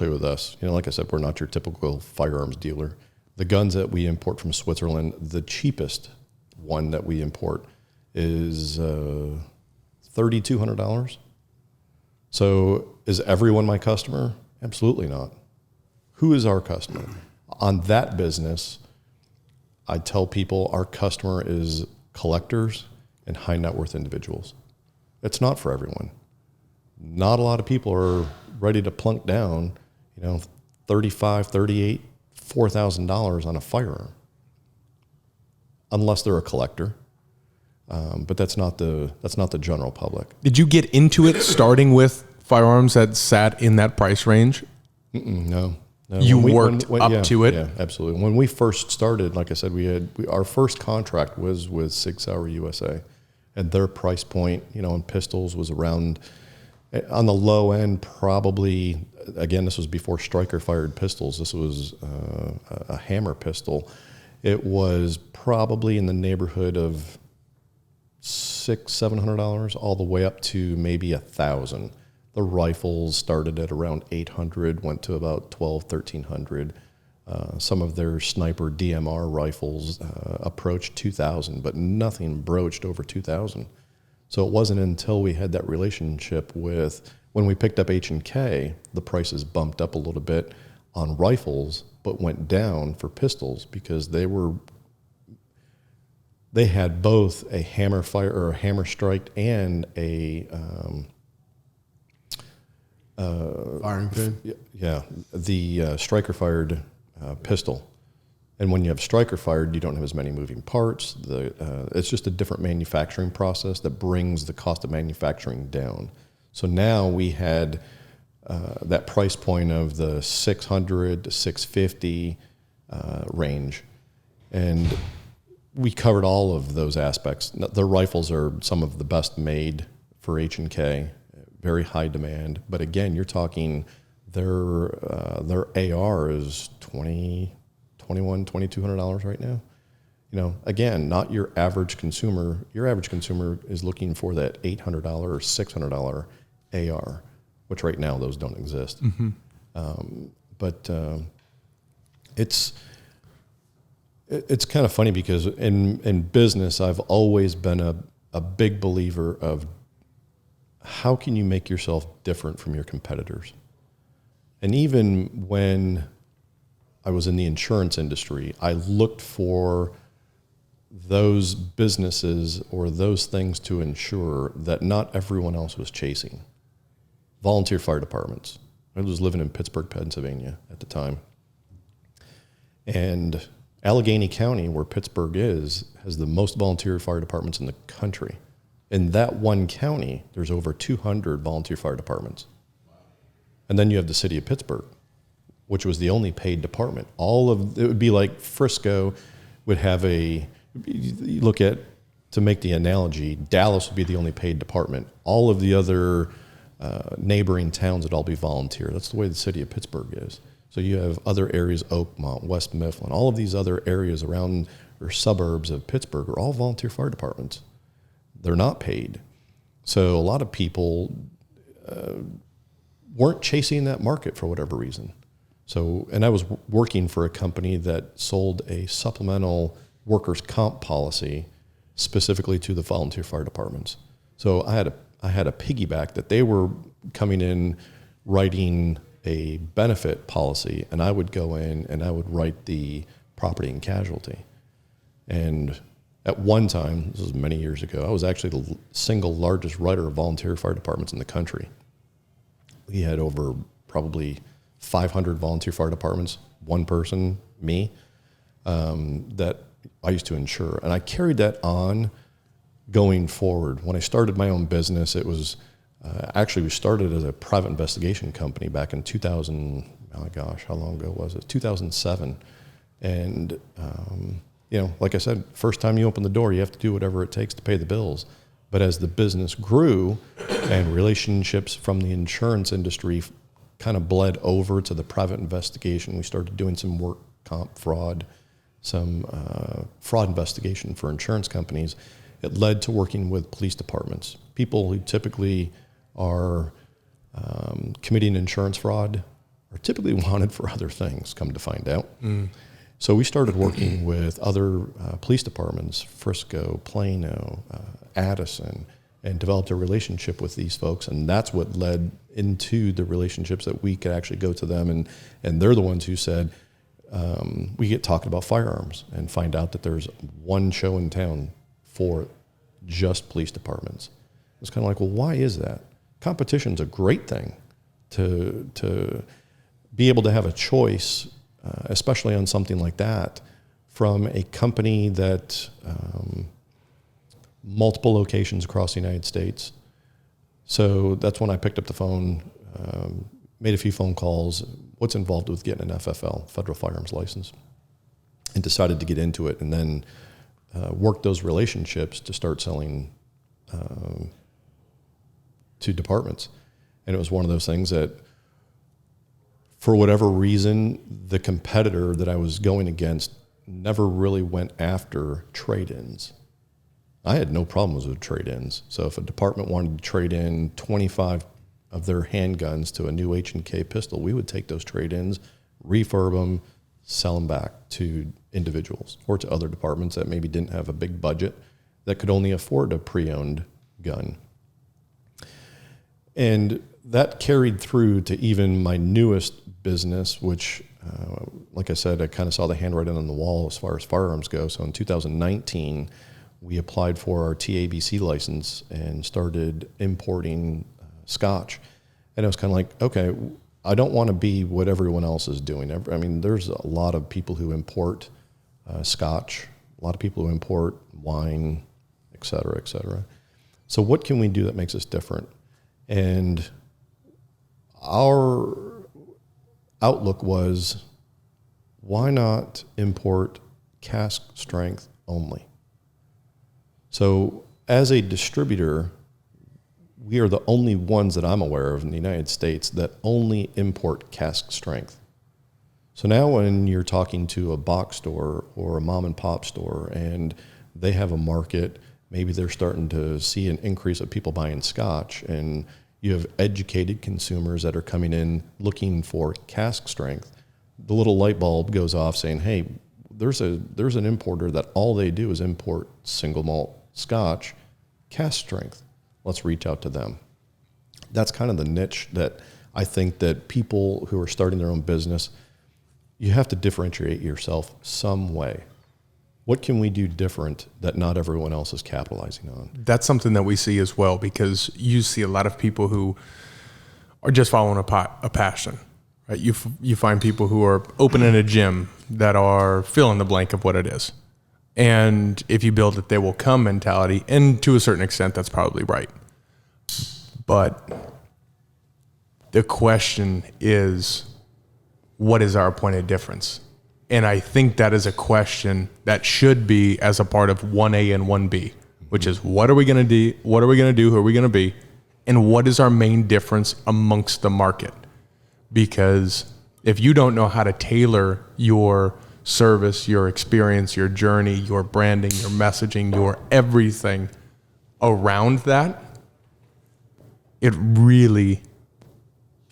with us, like I said, we're not your typical firearms dealer. The guns that we import from Switzerland, the cheapest one that we import is $3,200. So is everyone my customer? Absolutely not. Who is our customer? On that business, I tell people our customer is collectors and high net worth individuals. It's not for everyone. Not a lot of people are ready to plunk down, $35, $38, $4,000 on a firearm, unless they're a collector. But that's not the general public. Did you get into it starting with firearms that sat in that price range? No. You worked up to it? Yeah, absolutely. When we first started, like I said, our first contract was with Sig Sauer USA, and their price point, in pistols was around, on the low end, probably, again, this was before Stryker fired pistols. This was a hammer pistol. It was probably in the neighborhood of $600-$700, all the way up to maybe $1,000. The rifles started at around $800, went to about $1,200-$1,300. Some of their sniper DMR rifles approached $2,000, but nothing broached over $2,000. So it wasn't until we had that relationship with When we picked up H&K, the prices bumped up a little bit on rifles, but went down for pistols because they had both a hammer fire or a hammer strike and a Firing pin? the striker fired pistol. And when you have striker fired, you don't have as many moving parts. It's just a different manufacturing process that brings the cost of manufacturing down. So now we had that price point of the 600 to 650 range, and we covered all of those aspects. The rifles are some of the best made for H&K, very high demand. But again, you're talking their AR is $2,200 right now. Again, not your average consumer. Your average consumer is looking for that $800 or $600 AR, which right now those don't exist. Mm-hmm. But it's kind of funny because in business, I've always been a big believer of how can you make yourself different from your competitors. And even when I was in the insurance industry, I looked for those businesses or those things to ensure that not everyone else was chasing. Volunteer fire departments. I was living in Pittsburgh, Pennsylvania at the time. And Allegheny County, where Pittsburgh is, has the most volunteer fire departments in the country. In that one county, there's over 200 volunteer fire departments. And then you have the city of Pittsburgh, which was the only paid department. It would be like Frisco would have you look at, to make the analogy, Dallas would be the only paid department. All of the other neighboring towns would all be volunteer. That's the way the city of Pittsburgh is. So you have other areas, Oakmont, West Mifflin, all of these other areas around or suburbs of Pittsburgh are all volunteer fire departments. They're not paid. So a lot of people weren't chasing that market for whatever reason. So, and I was working for a company that sold a supplemental workers' comp policy specifically to the volunteer fire departments. So I had a piggyback that they were coming in writing a benefit policy, and I would go in and I would write the property and casualty. And at one time, this was many years ago, I was actually the single largest writer of volunteer fire departments in the country. We had over probably 500 volunteer fire departments, one person, me, that I used to insure. And I carried that on going forward. When I started my own business, it was actually we started as a private investigation company back in 2000. Oh my gosh, how long ago was it? 2007. And like I said, first time you open the door, you have to do whatever it takes to pay the bills. But as the business grew and relationships from the insurance industry kind of bled over to the private investigation, we started doing some work comp fraud, some fraud investigation for insurance companies. It led to working with police departments, people who typically are committing insurance fraud are typically wanted for other things, come to find out. So we started working with other police departments, Frisco, Plano, Addison, and developed a relationship with these folks. And that's what led into the relationships that we could actually go to them. And they're the ones who said, we get talking about firearms and find out that there's one show in town for just police departments. It's kind of like, well, why is that? Competition's a great thing to be able to have a choice, especially on something like that, from a company that multiple locations across the United States. So that's when I picked up the phone, made a few phone calls, what's involved with getting an FFL, Federal Firearms License, and decided to get into it, and then worked those relationships to start selling to departments. And it was one of those things that, for whatever reason, the competitor that I was going against never really went after trade-ins. I had no problems with trade-ins. So if a department wanted to trade in 25 of their handguns to a new H&K pistol, we would take those trade-ins, refurb them, sell them back to individuals or to other departments that maybe didn't have a big budget that could only afford a pre-owned gun. And that carried through to even my newest business, which, like I said, I kind of saw the handwriting on the wall as far as firearms go. So in 2019, we applied for our TABC license and started importing Scotch. And it was kind of like, okay, I don't want to be what everyone else is doing. I mean, there's a lot of people who import Scotch, a lot of people who import wine, et cetera, et cetera. So what can we do that makes us different? And our outlook was, why not import cask strength only? So as a distributor, we are the only ones that I'm aware of in the United States that only import cask strength. So now when you're talking to a box store or a mom and pop store and they have a market, maybe they're starting to see an increase of people buying Scotch, and you have educated consumers that are coming in looking for cask strength, the little light bulb goes off saying, hey, there's an importer that all they do is import single malt Scotch, cask strength. Let's reach out to them. That's kind of the niche that I think that people who are starting their own business, you have to differentiate yourself some way. What can we do different that not everyone else is capitalizing on? That's something that we see as well, because you see a lot of people who are just following a passion, right? You find people who are opening a gym that are fill in the blank of what it is. And if you build it, they will come mentality. And to a certain extent, that's probably right. But the question is, what is our point of difference? And I think that is a question that should be as a part of 1A and 1B, which is, what are we going to do? What are we going to do? Who are we going to be? And what is our main difference amongst the market? Because if you don't know how to tailor your service, your experience, your journey, your branding, your messaging, your everything around that, it really,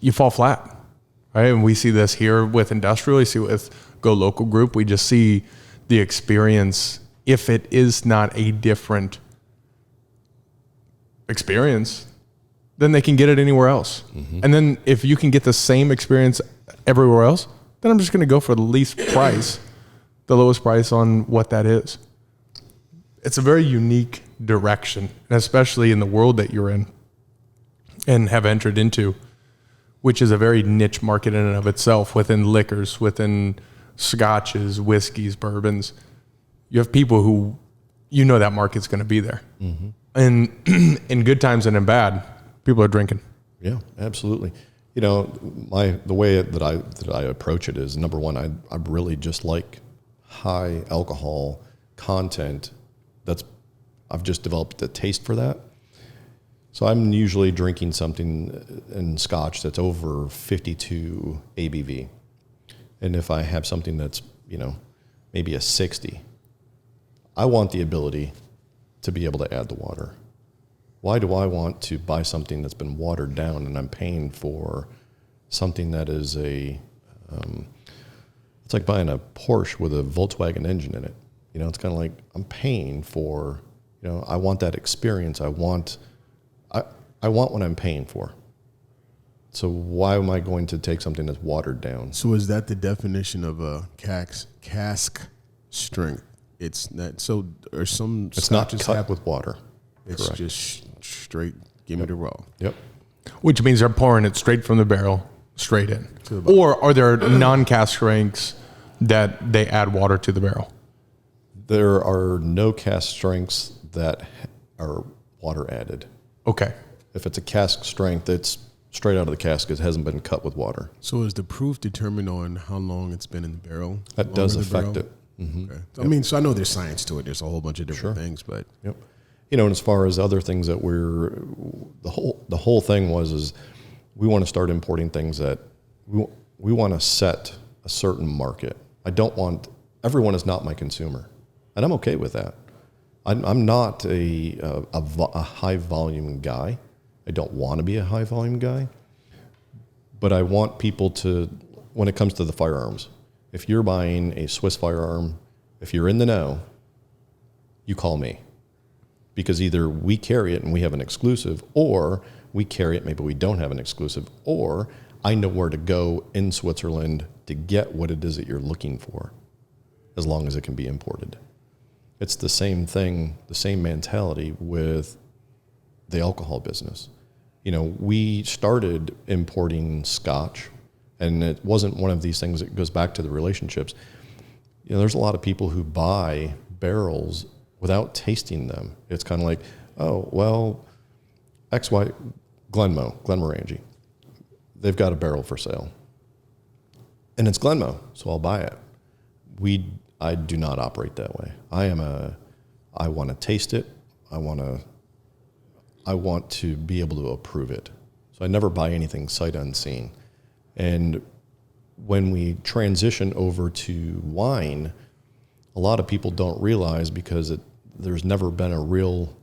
you fall flat, right? And we see this here with industrial, we see with Go Local Group, we just see the experience, if it is not a different experience, then they can get it anywhere else. Mm-hmm. And then if you can get the same experience everywhere else, then I'm just going to go for the least price, the lowest price on what that is. It's a very unique direction, and especially in the world that you're in and have entered into, which is a very niche market in and of itself, within liquors, within scotches, whiskeys, bourbons. You have people who, you know, that market's going to be there. Mm-hmm. And in good times and in bad, people are drinking. Yeah, absolutely. You know, the way that I approach it is, number one, I really just like high alcohol content. I've just developed a taste for that. So I'm usually drinking something in Scotch that's over 52 ABV. And if I have something that's, you know, maybe a 60, I want the ability to be able to add the water. Why do I want to buy something that's been watered down and I'm paying for something that is it's like buying a Porsche with a Volkswagen engine in it. You know, it's kind of like I'm paying for, you know, I want that experience. I want what I'm paying for. So why am I going to take something that's watered down? So is that the definition of a cask strength? It's not, so or some it's not cut with water. It's correct. Just straight, give me the raw. Yep. Which means they're pouring it straight from the barrel, straight in. Or are there non-cask strengths that they add water to the barrel? There are no cask strengths that are water added. Okay. If it's a cask strength, it's straight out of the cask. It hasn't been cut with water. So is the proof determined on how long it's been in the barrel? That does affect it. Mm-hmm. Okay. Yep. I mean, so I know there's science to it. There's a whole bunch of different things, but yep. You know, and as far as other things that the whole thing is we want to start importing things that we want to set a certain market. Everyone is not my consumer, and I'm okay with that. I'm not a high volume guy. I don't want to be a high volume guy, but I want people to, when it comes to the firearms, if you're buying a Swiss firearm, if you're in the know, you call me. because either we carry it and we have an exclusive, or we carry it, maybe we don't have an exclusive, or I know where to go in Switzerland to get what it is that you're looking for, as long as it can be imported. It's the same thing, the same mentality with the alcohol business. You know, we started importing Scotch, and it wasn't one of these things that goes back to the relationships. You know, there's a lot of people who buy barrels without tasting them. It's kind of like, oh, well, XY, Glenmorangie, they've got a barrel for sale. And it's Glenmo, so I'll buy it. I do not operate that way. I want to taste it. I want to be able to approve it. So I never buy anything sight unseen. And when we transition over to wine, a lot of people don't realize, because there's never been a real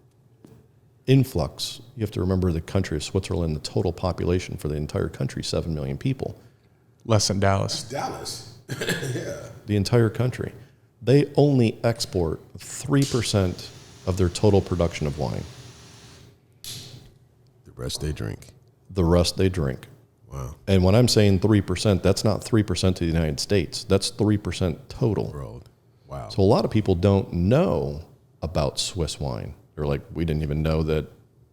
influx. You have to remember the country of Switzerland, the total population for the entire country, 7 million people. Less than Dallas. Dallas. Yeah. The entire country. They only export 3% of their total production of wine. The rest they drink. The rest they drink. Wow. And when I'm saying 3%, that's not 3% to the United States. That's 3% total. World. Wow. So a lot of people don't know about Swiss wine. They're like, we didn't even know that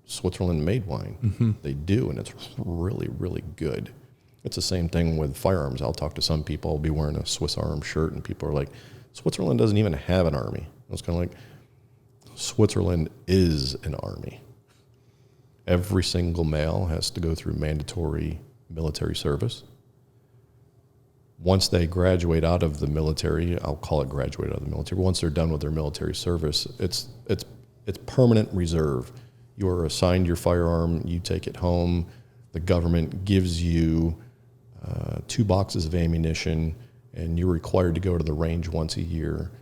Switzerland made wine. Mm-hmm. They do, and it's really, really good. It's the same thing with firearms. I'll talk to some people. I'll be wearing a Swiss Arm shirt, and people are like, Switzerland doesn't even have an army. I was kind of like, Switzerland is an army. Every single male has to go through mandatory military service. Once they graduate out of the military, I'll call it graduate out of the military. Once they're done with their military service, it's permanent reserve. You are assigned your firearm. You take it home. The government gives you 2 boxes of ammunition, and you're required to go to the range once a year.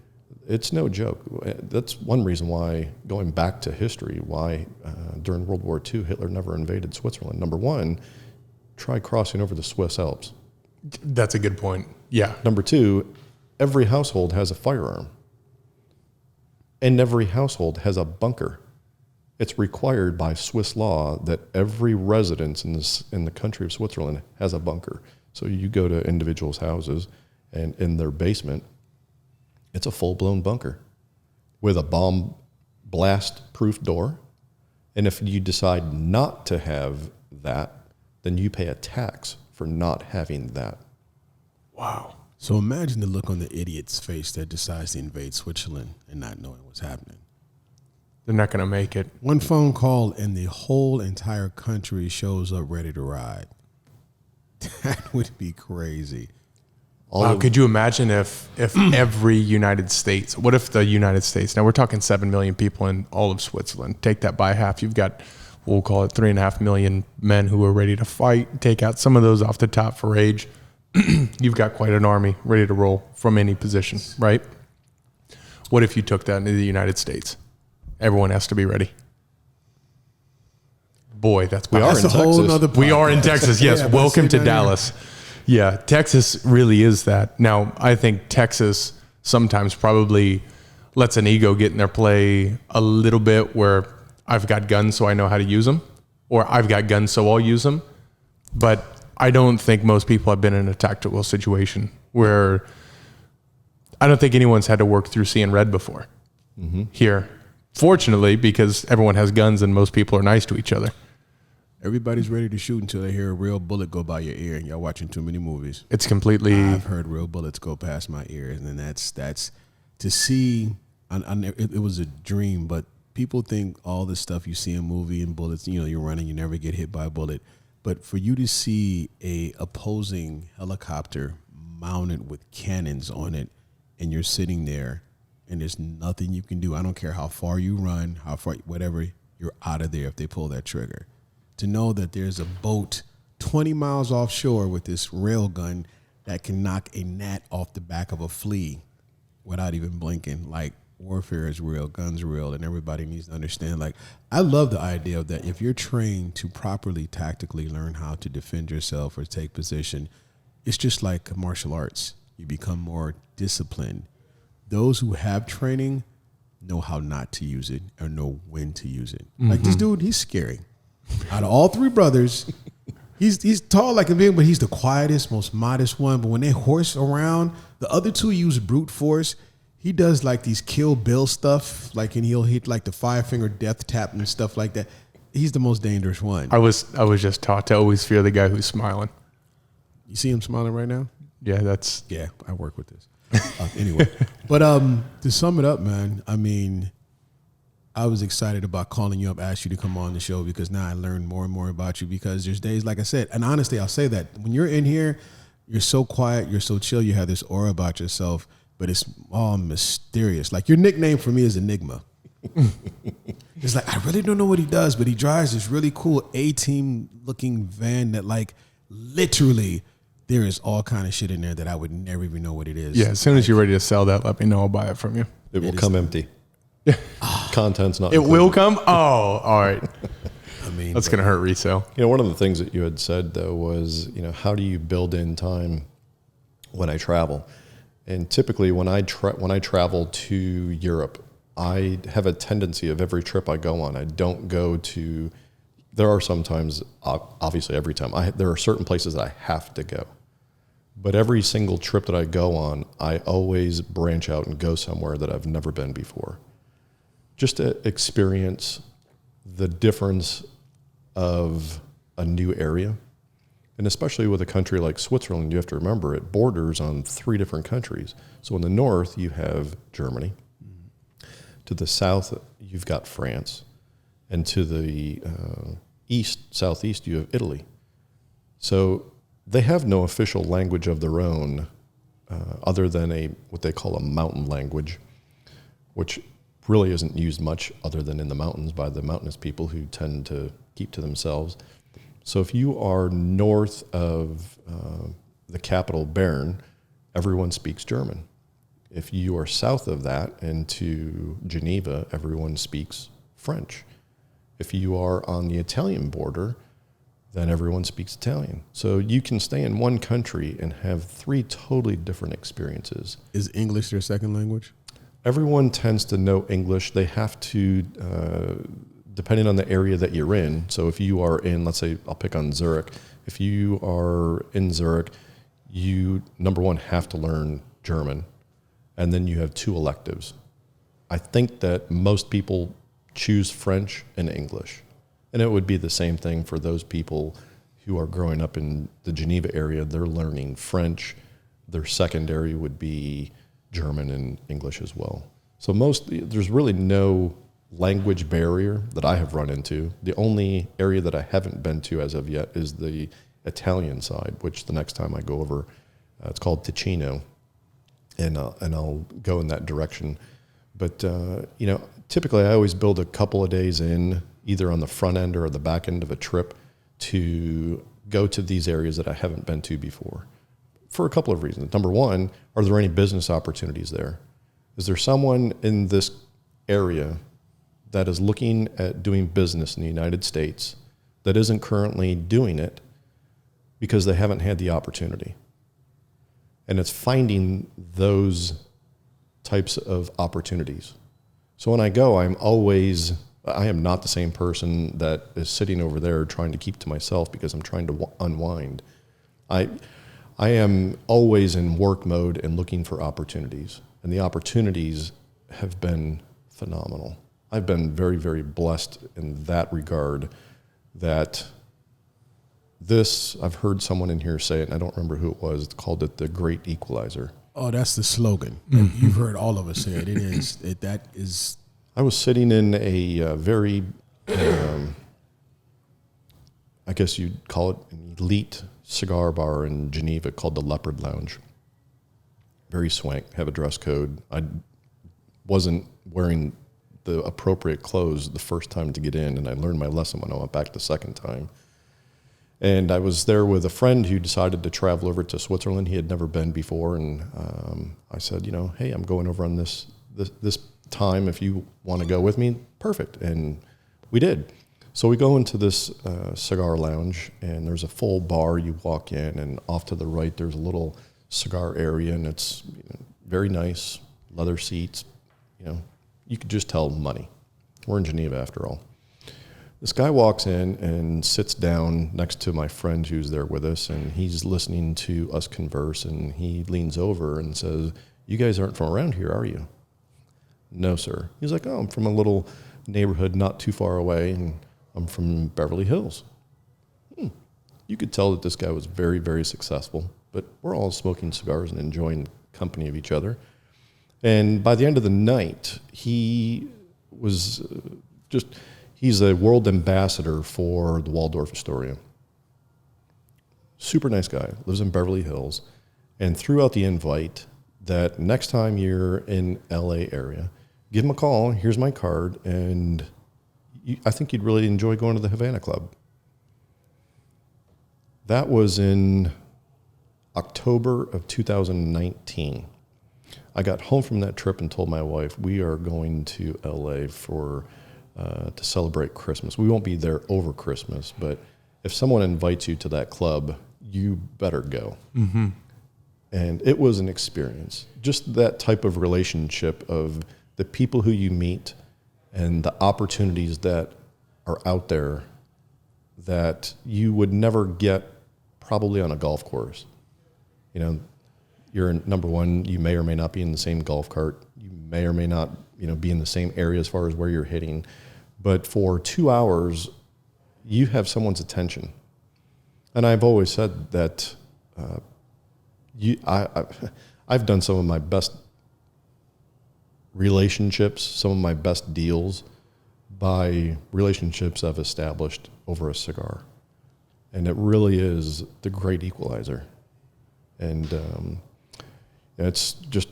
It's no joke. That's one reason why, going back to history, why during World War II, Hitler never invaded Switzerland. Number one, try crossing over the Swiss Alps. That's a good point. Yeah. Number two, every household has a firearm. And every household has a bunker. It's required by Swiss law that every residence in the country of Switzerland has a bunker. So you go to individuals' houses, and in their basement, it's a full-blown bunker with a bomb blast-proof door. And if you decide not to have that, then you pay a tax for not having that. Wow. So imagine the look on the idiot's face that decides to invade Switzerland and not knowing what's happening. They're not going to make it. One phone call and the whole entire country shows up ready to ride. That would be crazy. Wow, could you imagine if every United States, what if the United States, now we're talking 7 million people in all of Switzerland, take that by half, you've got, we'll call it 3.5 million men who are ready to fight, take out some of those off the top for age, you've got quite an army ready to roll from any position, right? What if you took that into the United States? Everyone has to be ready. Boy, that's we are in Texas. We are in Texas, yes. Yeah, welcome to Dallas. Yeah, Texas really is that. Now, I think Texas sometimes probably lets an ego get in their play a little bit, where I've got guns so I know how to use them, or I've got guns so I'll use them. But I don't think most people have been in a tactical situation where I don't think anyone's had to work through seeing red before here. Fortunately, because everyone has guns and most people are nice to each other. Everybody's ready to shoot until they hear a real bullet go by your ear, and y'all watching too many movies. It's completely. I've heard real bullets go past my ears, and then that's to see. It was a dream, but people think all this stuff you see in movie and bullets. You know, you're running, you never get hit by a bullet, but for you to see a opposing helicopter mounted with cannons on it, and you're sitting there, and there's nothing you can do. I don't care how far you run, how far, whatever. You're out of there if they pull that trigger. To know that there's a boat 20 miles offshore with this rail gun that can knock a gnat off the back of a flea without even blinking. Like, warfare is real, guns are real, and everybody needs to understand. Like, I love the idea of that. If you're trained to properly tactically learn how to defend yourself or take position, it's just like martial arts. You become more disciplined. Those who have training, know how not to use it or know when to use it. Like this dude, he's scary. Out of all three brothers, he's tall like a big, but he's the quietest, most modest one. But when they horse around, the other two use brute force. He does like these Kill Bill stuff, like, and he'll hit like the 5-finger death tap and stuff like that. He's the most dangerous one. I was just taught to always fear the guy who's smiling. You see him smiling right now? Yeah, I work with this. Anyway, but to sum it up, man, I mean, I was excited about calling you up, asked you to come on the show because now I learned more and more about you because there's days, like I said, and honestly, I'll say that when you're in here, you're so quiet, you're so chill, you have this aura about yourself, but it's all mysterious. Like your nickname for me is Enigma. It's like, I really don't know what he does, but he drives this really cool A-team looking van that like literally there is all kind of shit in there that I would never even know what it is. Yeah, as soon as you're ready to sell that, let me know. I'll buy it from you. It will come empty. Content's not It included. will come? Oh, all right. I mean, That's going to hurt resale. You know, one of the things that you had said, though, was, you know, how do you build in time when I travel? And typically when I travel to Europe, I have a tendency of every trip I go on, I don't go to, there are sometimes, obviously every time, there are certain places that I have to go. But every single trip that I go on, I always branch out and go somewhere that I've never been before. Just to experience the difference of a new area. And especially with a country like Switzerland, you have to remember it borders on 3 different countries. So in the north, you have Germany. To the south, you've got France. And to the southeast, you have Italy. So they have no official language of their own other than what they call a mountain language, which really isn't used much other than in the mountains by the mountainous people who tend to keep to themselves. So if you are north of the capital, Bern, everyone speaks German. If you are south of that and to Geneva, everyone speaks French. If you are on the Italian border, then everyone speaks Italian. So you can stay in one country and have 3 totally different experiences. is English their second language? Everyone tends to know English. They have to, depending on the area that you're in. So if you are in, let's say, I'll pick on Zurich. If you are in Zurich, you, number one, have to learn German. And then you have 2 electives. I think that most people choose French and English. And it would be the same thing for those people who are growing up in the Geneva area. They're learning French. Their secondary would be German and English as well. So there's really no language barrier that I have run into. The only area that I haven't been to as of yet is the Italian side, which the next time I go over, it's called Ticino, and I'll go in that direction. But you know, typically I always build a couple of days in, either on the front end or the back end of a trip, to go to these areas that I haven't been to before, for a couple of reasons. Number one, are there any business opportunities there? Is there someone in this area that is looking at doing business in the United States that isn't currently doing it because they haven't had the opportunity? And it's finding those types of opportunities. So when I go, I am not the same person that is sitting over there trying to keep to myself because I'm trying to unwind. I am always in work mode and looking for opportunities. And the opportunities have been phenomenal. I've been very, very blessed in that regard that I've heard someone in here say it, and I don't remember who it was, called it the Great Equalizer. Oh, that's the slogan. You've heard all of us say it. That is. I was sitting in a very, I guess you'd call it an elite cigar bar in Geneva called the Leopard Lounge. Very swank, have a dress code. I wasn't wearing the appropriate clothes the first time to get in, and I learned my lesson when I went back the second time. And I was there with a friend who decided to travel over to Switzerland. He had never been before, and I said, you know, hey, I'm going over on this time. If you want to go with me, perfect. And we did. So we go into this cigar lounge, and there's a full bar. You walk in, and off to the right, there's a little cigar area, and it's very nice, leather seats, you could just tell money. We're in Geneva after all. This guy walks in and sits down next to my friend who's there with us, and he's listening to us converse, and he leans over and says, "You guys aren't from around here, are you?" "No, sir." He's like, "Oh, I'm from a little neighborhood not too far away, and I'm from Beverly Hills." You could tell that this guy was very, very successful, but we're all smoking cigars and enjoying the company of each other. And by the end of the night, he was he's a world ambassador for the Waldorf Astoria. Super nice guy, lives in Beverly Hills, and threw out the invite that next time you're in LA area, give him a call, here's my card, and I think you'd really enjoy going to the Havana Club. That was in October of 2019. I got home from that trip and told my wife, we are going to LA to celebrate Christmas. We won't be there over Christmas, but if someone invites you to that club, you better go. Mm-hmm. And it was an experience. Just that type of relationship of the people who you meet and the opportunities that are out there that you would never get probably on a golf course. You know, you're number one, you may or may not be in the same golf cart. You may or may not, be in the same area as far as where you're hitting. But for 2 hours, you have someone's attention. And I've always said that I've done some of my best relationships, some of my best deals by relationships I've established over a cigar. And it really is the great equalizer. And it's just,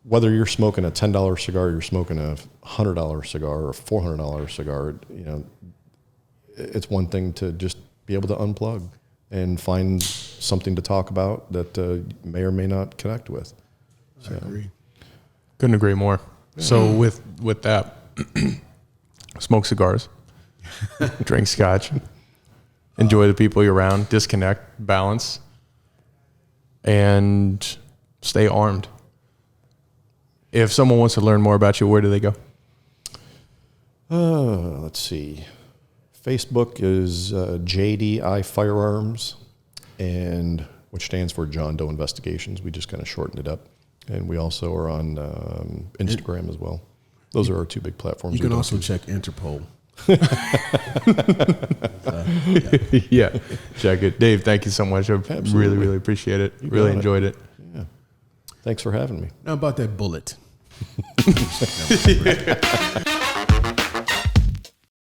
whether you're smoking a $10 cigar, you're smoking a $100 cigar or a $400 cigar, it's one thing to just be able to unplug and find something to talk about that you may or may not connect with. So. I agree. Couldn't agree more. So with that, smoke cigars, drink scotch, enjoy the people you're around, disconnect, balance, and stay armed. If someone wants to learn more about you, where do they go? Let's see. Facebook is JDI Firearms, and which stands for John Doe Investigations. We just kind of shortened it up. And we also are on Instagram as well. Those are our two big platforms. You can also check Interpol. Yeah, check it. Dave, thank you so much. I really, really appreciate it. Really enjoyed it. Yeah. Thanks for having me. Now about that bullet.